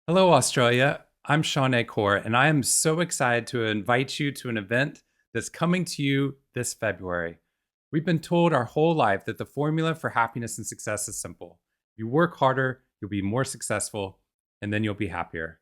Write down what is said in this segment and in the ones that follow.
Hello, Australia. I'm Shawn Achor, and I am so excited to invite you to an event that's coming to you this February. We've been told our whole life that the formula for happiness and success is simple. You work harder, you'll be more successful, and then you'll be happier.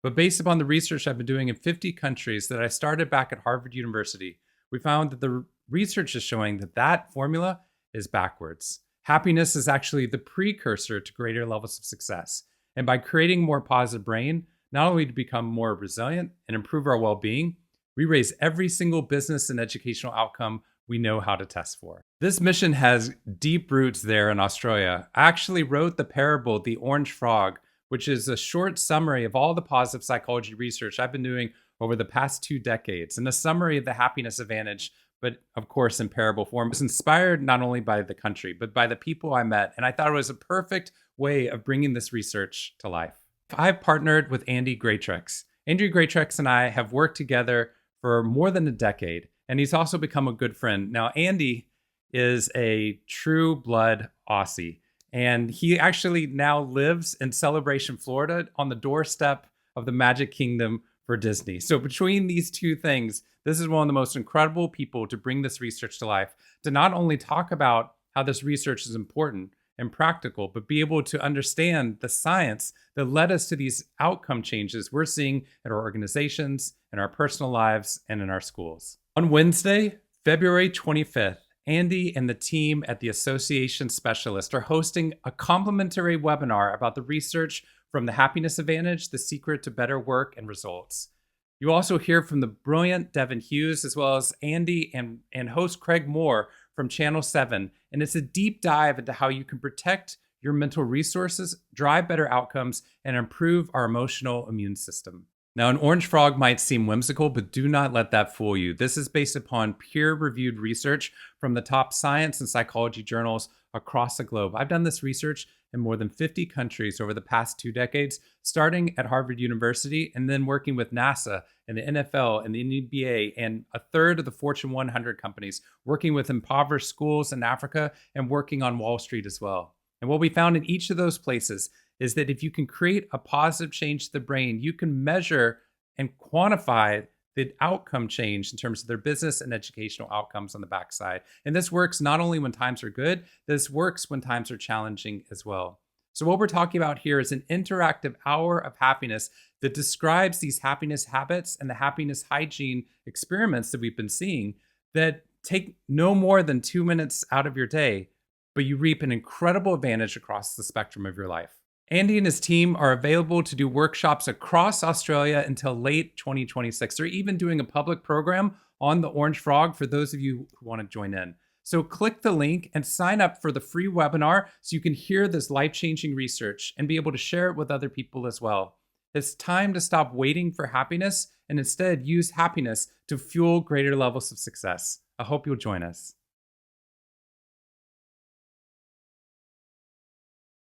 But based upon the research I've been doing in 50 countries that I started back at Harvard University, we found that the research is showing that that formula is backwards. Happiness is actually the precursor to greater levels of success. And by creating more positive brain, not only to become more resilient and improve our well-being, we raise every single business and educational outcome we know how to test for. This mission has deep roots there in Australia. I actually wrote the parable, The Orange Frog, which is a short summary of all the positive psychology research I've been doing over the past 2 decades, and a summary of the happiness advantage, but of course in parable form. It was inspired not only by the country, but by the people I met, and I thought it was a perfect way of bringing this research to life. I've partnered with Andy Greatrex. Andy Greatrex and I have worked together for more than a decade, and he's also become a good friend. Now, Andy is a true blood Aussie, and he actually now lives in Celebration, Florida, on the doorstep of the Magic Kingdom for Disney. So between these two things, this is one of the most incredible people to bring this research to life, to not only talk about how this research is important and practical, but be able to understand the science that led us to these outcome changes we're seeing in our organizations, in our personal lives, and in our schools. On Wednesday, February 25th, Andy and the team at the Association Specialist are hosting a complimentary webinar about the research from the Happiness Advantage, the secret to better work and results. You also hear from the brilliant Devin Hughes, as well as Andy and host Craig Moore from Channel 7. And it's a deep dive into how you can protect your mental resources, drive better outcomes, and improve our emotional immune system. Now, an orange frog might seem whimsical, but do not let that fool you. This is based upon peer-reviewed research from the top science and psychology journals across the globe. I've done this research in more than 50 countries over the past 2 decades, starting at Harvard University and then working with NASA and the NFL and the NBA and a third of the Fortune 100 companies, working with impoverished schools in Africa and working on Wall Street as well. And what we found in each of those places is that if you can create a positive change to the brain, you can measure and quantify the outcome change in terms of their business and educational outcomes on the backside. And this works not only when times are good, this works when times are challenging as well. So what we're talking about here is an interactive hour of happiness that describes these happiness habits and the happiness hygiene experiments that we've been seeing that take no more than 2 minutes out of your day, but you reap an incredible advantage across the spectrum of your life. Andy and his team are available to do workshops across Australia until late 2026. They're even doing a public program on the Orange Frog for those of you who want to join in. So click the link and sign up for the free webinar so you can hear this life-changing research and be able to share it with other people as well. It's time to stop waiting for happiness and instead use happiness to fuel greater levels of success. I hope you'll join us.